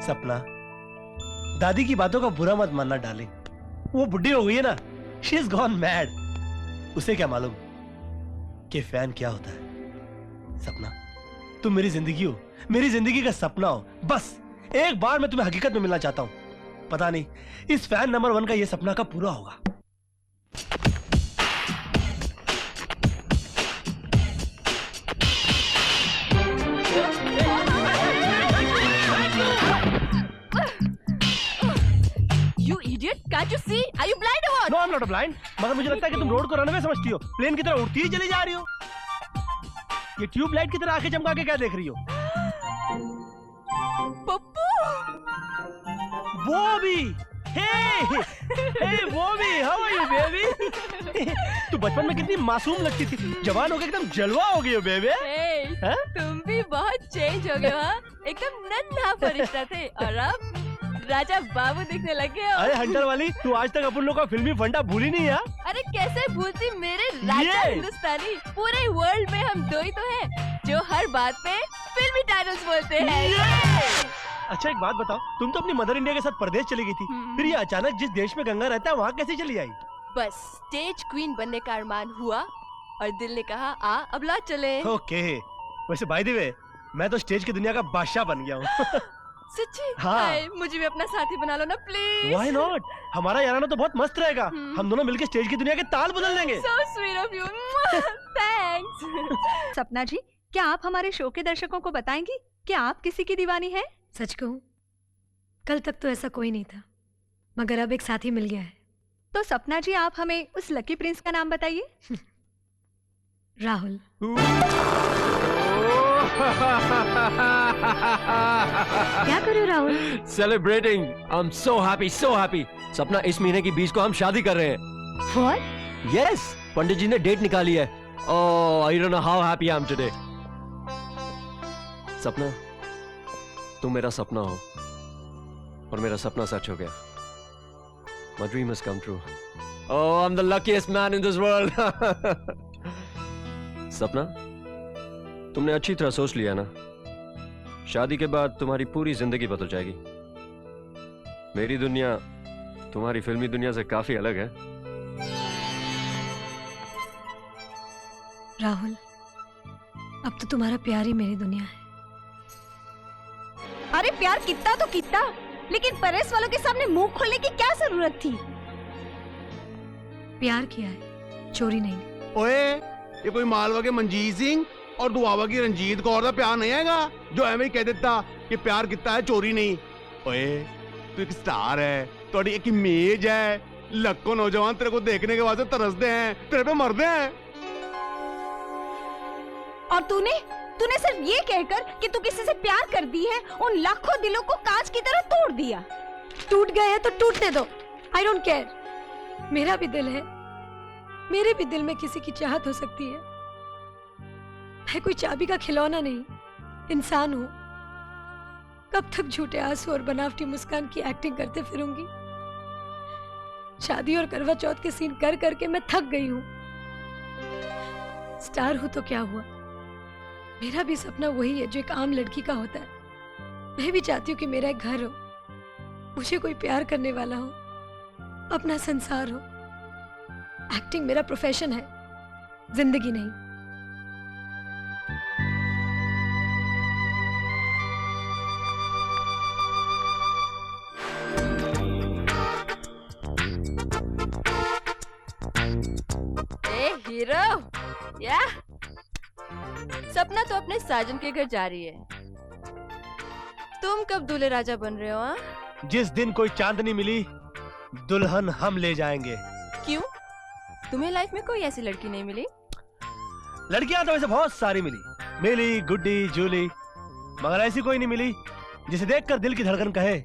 सपना, दादी की बातों का बुरा मत मानना डार्लिंग। वो बुढ़ी हो गई है ना, शी इज गॉन मैड। उसे क्या मालूम कि फैन क्या होता है। सपना, तुम मेरी जिंदगी हो, मेरी जिंदगी का सपना हो। बस एक बार मैं तुम्हें हकीकत में मिलना चाहता हूं। पता नहीं इस फैन नंबर 1 का ये सपना कब पूरा होगा। You idiot! Can't you see? Are you blind or what? No, I'm not blind. मगर मुझे लगता है कि तुम रोड को रनवे समझती हो, प्लेन की तरह उड़ती ही चली जा रही हो। ये ट्यूबलाइट की तरह आंखें चमका के क्या देख रही हो? पप्पू! वो भी, वो भी, how are you baby? तू बचपन में कितनी मासूम लगती थी, जवान हो गई एकदम जलवा हो गई हो बेबी। Hey, तुम भी बहुत चेंज हो गए हो, एकदम नन्हा फरिश्ता थे और अब राजा बाबू दिखने लगे हो। अरे हंटर वाली, तू आज तक अपन लोग का फिल्मी फंडा भूली नहीं है? अरे कैसे भूलती मेरे राजा हिंदुस्तानी। पूरे वर्ल्ड में हम दो ही तो हैं जो हर बात पे फिल्मी टाइटल्स बोलते हैं। अच्छा एक बात बताओ, तुम तो अपनी मदर इंडिया के साथ परदेश चली गई थी, फिर ये अचानक जिस देश में गंगा रहता है वहाँ कैसे चली आई? बस स्टेज क्वीन बनने का अरमान हुआ और दिल ने कहा आ अब लौट चले। ओके, वैसे बाय द वे मैं तो स्टेज की दुनिया का बादशाह बन गया हूँ। सच्ची? हाँ। मुझे भी अपना साथी बना लो ना प्लीज। Why not? हमारा याराना तो बहुत मस्त रहेगा। हम दोनों मिलकर स्टेज की दुनिया के ताल बदल देंगे। So sweet of you. Thanks. सपना जी, क्या आप हमारे शो के दर्शकों को बताएंगी कि आप किसी की दीवानी हैं? सच कहूं, कल तक तो ऐसा कोई नहीं था, मगर अब एक साथी मिल गया है। तो सपना जी, आप हमें उस लकी प्रिंस का नाम बताइए। राहुल। क्या कर रहे हो Rahul? Celebrating. I'm so happy, so happy. सपना, इस महीने की 20 को हम शादी कर रहे हैं। What? Yes, पंडित जी ने डेट निकाली है। Oh, I don't know how happy I am today. सपना, तुम मेरा सपना हो और मेरा सपना सच हो गया। My dream has come true. Oh, I'm the luckiest man in this world. सपना, तुमने अच्छी तरह सोच लिया ना, शादी के बाद तुम्हारी पूरी जिंदगी बदल जाएगी। मेरी दुनिया तुम्हारी फिल्मी दुनिया से काफी अलग है। राहुल, अब तो तुम्हारा प्यार ही मेरी दुनिया है। अरे प्यार कितना तो कितना, लेकिन परेश वालों के सामने मुंह खोलने की क्या जरूरत थी? प्यार किया है, चोरी नहीं। ओए, ये कोई मालवा के मंजीत सिंह और दुआवा की रंजीत कौर का प्यार नहीं हैगा जो एवं ही कह देता कि प्यार कितना है चोरी नहीं। ओए, तू एक स्टार है, थोड़ी एक इमेज है, लाखों नौजवान तेरे को देखने के बाद से तरसते हैं, तेरे पे मरते हैं। और तूने सिर्फ ये कहकर कि तू किसी से प्यार कर दी है, उन लाखों दिलों को कांच की तरह तोड़ दिया। टूट गए हैं तो टूटने दो, आई डोंट केयर। मेरा भी दिल है, मेरे भी दिल में किसी की चाहत हो सकती है। मैं कोई चाबी का खिलौना नहीं, इंसान हूं। कब तक झूठे आंसू और बनावटी मुस्कान की एक्टिंग करते फिरूंगी? शादी और करवा चौथ के सीन कर करके मैं थक गई हूं। स्टार हूं तो क्या हुआ, मेरा भी सपना वही है जो एक आम लड़की का होता है। मैं भी चाहती हूँ कि मेरा एक घर हो, मुझे कोई प्यार करने वाला हो, अपना संसार हो। एक्टिंग मेरा प्रोफेशन है, जिंदगी नहीं। हीरो या सपना तो अपने साजन के घर जा रही है। तुम कब दूल्हे राजा बन रहे हो? हाँ, जिस दिन कोई चांदनी मिली, दुल्हन हम ले जाएंगे। क्यों? तुम्हें लाइफ में कोई ऐसी लड़की नहीं मिली? लड़कियां तो वैसे बहुत सारी मिली, गुड्डी, जूली, मगर ऐसी कोई नहीं मिली जिसे देखकर दिल की धड़कन कहे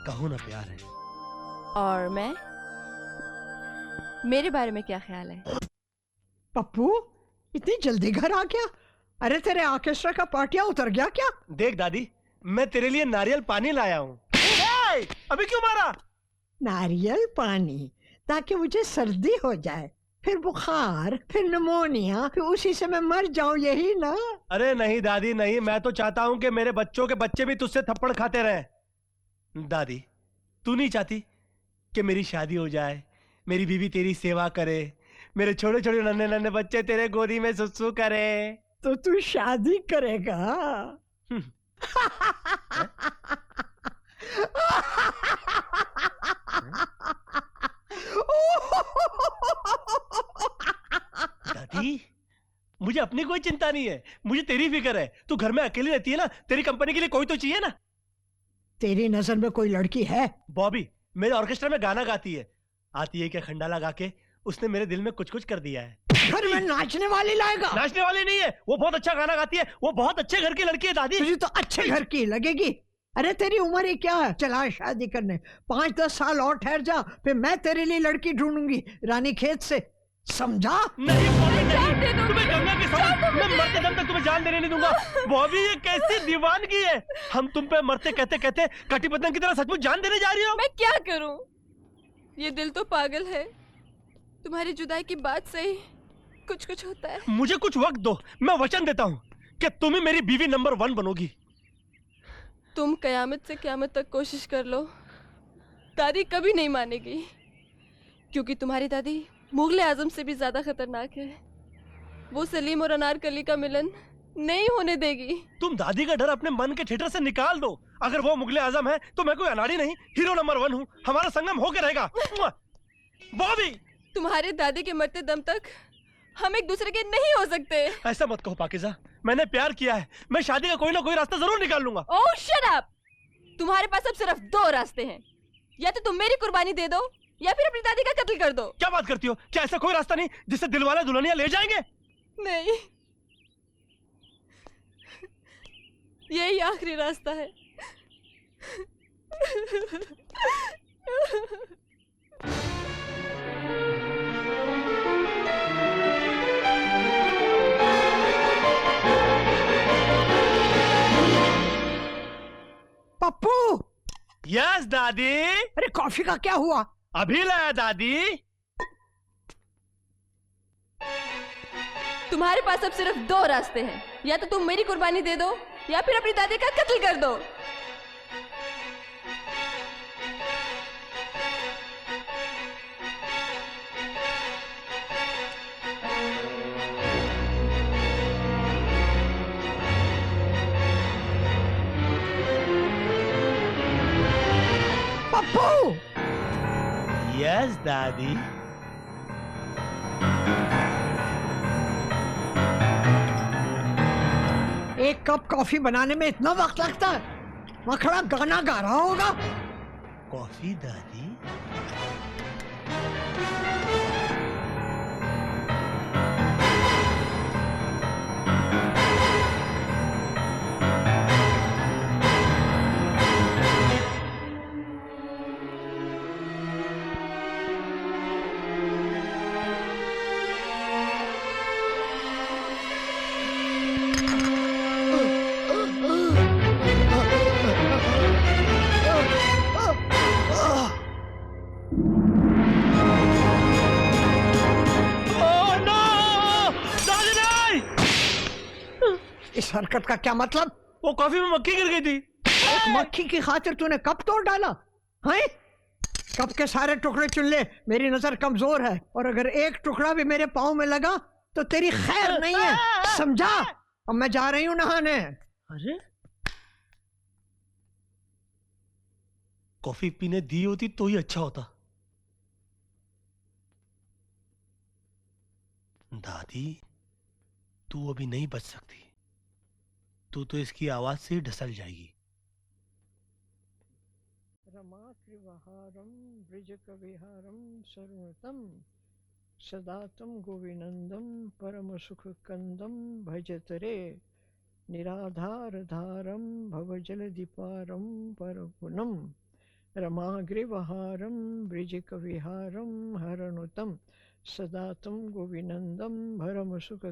कहूँ ना प्यार है। और मैं, मेरे बारे में क्या ख्याल है? पप्पू, इतनी जल्दी घर आ गया? अरे तेरे ऑर्केस्ट्रा का पार्टियां उतर गया क्या? देख दादी, मैं तेरे लिए नारियल पानी लाया हूँ। अभी क्यों मारा? नारियल पानी ताकि मुझे सर्दी हो जाए, फिर बुखार, फिर निमोनिया, फिर उसी से मैं मर जाऊं, यही ना? अरे नहीं दादी नहीं, मैं तो चाहता हूं कि मेरे बच्चों के बच्चे भी तुझसे थप्पड़ खाते रहें। दादी, तू नहीं चाहती कि मेरी शादी हो जाए, मेरी बीवी तेरी सेवा करे, मेरे छोटे छोटे नन्हे नन्हे बच्चे तेरे गोदी में सुसु करे? तो तू शादी करेगा? दादी, मुझे अपनी कोई चिंता नहीं है, मुझे तेरी फिक्र है। तू घर में अकेली रहती है ना, तेरी कंपनी के लिए कोई तो चाहिए ना। तेरी नजर में कोई लड़की है? बॉबी मेरे ऑर्केस्ट्रा में गाना गाती है, आती है क्या खंडाला गा के उसने मेरे दिल में कुछ कुछ कर दिया है। घर में नाचने वाली लाएगा? नाचने वाली नहीं है, वो बहुत अच्छा गाना गाती है, वो बहुत अच्छे घर की लड़की है दादी। तुझे तो अच्छे घर की लगेगी। अरे तेरी उम्र ही क्या है, चला शादी करने। 5-10 साल और ठहर जा, फिर मैं तेरे लिए लड़की ढूंढूंगी रानी खेत से, समझा? नहीं बॉबी नहीं, जान दे दो, तुम्हें गंगा के जान दो साथ मैं मुझे। मरते दम तक तुम्हें जान देने नहीं दूंगा। बॉबी ये कैसी दीवानगी है, हम तुम पे मरते कहते कहते कटी पतंग की तरह सचमुच जान देने जा रही हो। मैं क्या करूं? ये दिल तो पागल है। तुम्हारी जुदाई की बात से ही कुछ कुछ होता है। मुझे कुछ वक्त दो, मैं वचन देता हूँ कि तुम ही मेरी बीवी नंबर 1 बनोगी। तुम कयामत से कयामत तक कोशिश कर लो, दादी कभी नहीं मानेगी, क्योंकि तुम्हारी दादी मुगले आजम से भी ज्यादा खतरनाक है। वो सलीम और अनारकली का मिलन नहीं होने देगी। तुम दादी का डर अपने मन के थिएटर से निकाल दो। अगर वो मुगले आजम है तो मैं कोई अनाड़ी नहीं, हीरो नंबर 1 हूँ। हमारा संगम होके रहेगा। बॉबी तुम्हारे दादी के मरते दम तक हम एक दूसरे के नहीं हो सकते। ऐसा मत कहो पाकिज़ा, मैंने प्यार किया है, मैं शादी का कोई ना कोई रास्ता जरूर निकाल लूंगा। ओह शट अप! तुम्हारे पास अब सिर्फ 2 रास्ते हैं, या तो तुम मेरी कुर्बानी दे दो या फिर अपनी दादी का कत्ल कर दो। क्या बात करती हो, क्या ऐसा कोई रास्ता नहीं जिससे दिलवाले दुल्हनिया ले जाएंगे? नहीं, यही आखिरी रास्ता है। पप्पू! यस दादी। अरे कॉफी का क्या हुआ? अभी लाया दादी। तुम्हारे पास अब सिर्फ 2 रास्ते हैं, या तो तुम मेरी कुर्बानी दे दो या फिर अपनी दादी का कत्ल कर दो। पप्पू! यस दादी। एक कप कॉफी बनाने में इतना वक्त लगता है? मखड़ा गाना गा रहा होगा। कॉफी दादी? इस हरकत का क्या मतलब? वो कॉफी में मक्खी गिर गई थी। एक मक्खी की खातिर तूने कप तोड़ डाला है? कप के सारे टुकड़े चुन ले, मेरी नजर कमजोर है, और अगर एक टुकड़ा भी मेरे पाँव में लगा तो तेरी खैर नहीं है, समझा? अब मैं जा रही हूँ नहाने। अरे कॉफी पीने दी होती तो ही अच्छा होता। दादी, तू अभी नहीं बच सकती, तू तो इसकी आवाज से ही ढसल जाएगी। रमा त्रिवहारम ब्रजकविहारम सर्वतम सदा तम गोविनंदम परम सुख कंदम भजतरे निराधार धारम भवजलधिपारम परगुणम रमाग्रिवहारम ब्रजकविहारम हरणुतम सदा तम गोविनंदम भरम सुख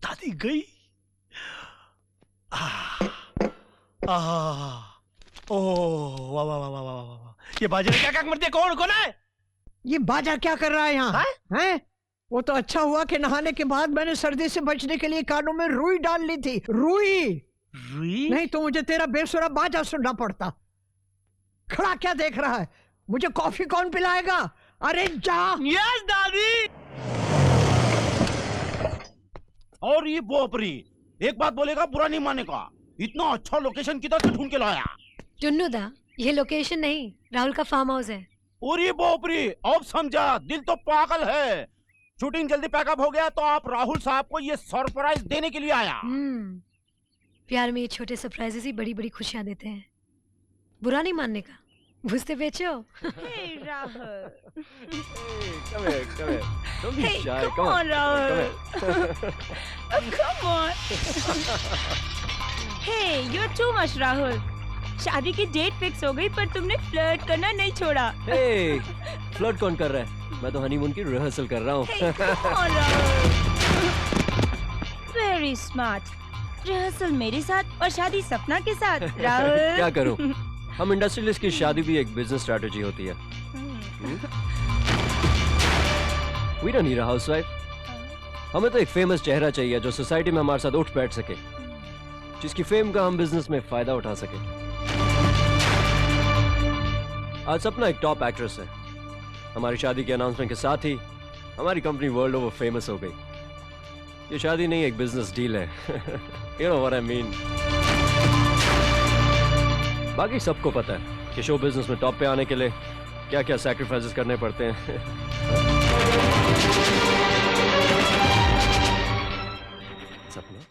दादी गई। आह, आह, ओह, वाह वाह वाह वाह वाह वाह। ये बाजे ने क्या क्या मर दिया? कौन है? ये बाजा क्या कर रहा है यहाँ? हाँ? हैं? वो तो अच्छा हुआ कि नहाने के बाद मैंने सर्दी से बचने के लिए कानों में रुई डाल ली थी। रुई रुई? नहीं तो मुझे तेरा बेसुरा बाजा सुनना पड़ता। खड़ा क्या देख रहा है? मुझे कॉफी कौन पिलाएगा? अरे जा। यस दादी। और ये बोपरी एक बात बोलेगा बुरा नहीं मानेगा। इतना अच्छा लोकेशन किधर से ढूंढ के लाया? टुन्नू दा, ये लोकेशन नहीं, राहुल का फार्म हाउस है। और ये बोपरी अब समझा, दिल तो पागल है। शूटिंग जल्दी पैकअप हो गया तो आप राहुल साहब को ये सरप्राइज देने के लिए आया। प्यार में ये छोटे सरप्राइजेस ही बड़ी बड़ी खुशियां देते हैं। बुरा नहीं मानने का, बुझते बेचो। Hey, Rahul. Come here, come here. Don't be Hey, shy. come Come on, Rahul. Come on. Come on. Hey, you're too much, Rahul. शादी की डेट फिक्स हो गई पर तुमने फ्लर्ट करना नहीं छोड़ा। Hey, फ्लर्ट कौन कर रहा है? मैं तो हनीमून की रिहर्सल कर रहा हूँ। Hey, come on, Rahul. Very smart. Rehearsal मेरे साथ और शादी सपना के साथ। राहुल क्या करूँ? हम इंडस्ट्रियलिस्ट की शादी भी एक बिजनेस स्ट्रेटजी होती है। We don't need a housewife. हमें तो एक फेमस चेहरा चाहिए जो सोसाइटी में हमारे साथ उठ बैठ सके, जिसकी फेम का हम बिजनेस में फायदा उठा सके। आज सपना एक टॉप एक्ट्रेस है। हमारी शादी के अनाउंसमेंट के साथ ही हमारी कंपनी वर्ल्ड ओवर फेमस हो गई। ये शादी नहीं, एक बिजनेस डील है। You know what I mean? बाकी सबको पता है कि शो बिजनेस में टॉप पे आने के लिए क्या क्या सैक्रिफाइसेस करने पड़ते हैं। सपना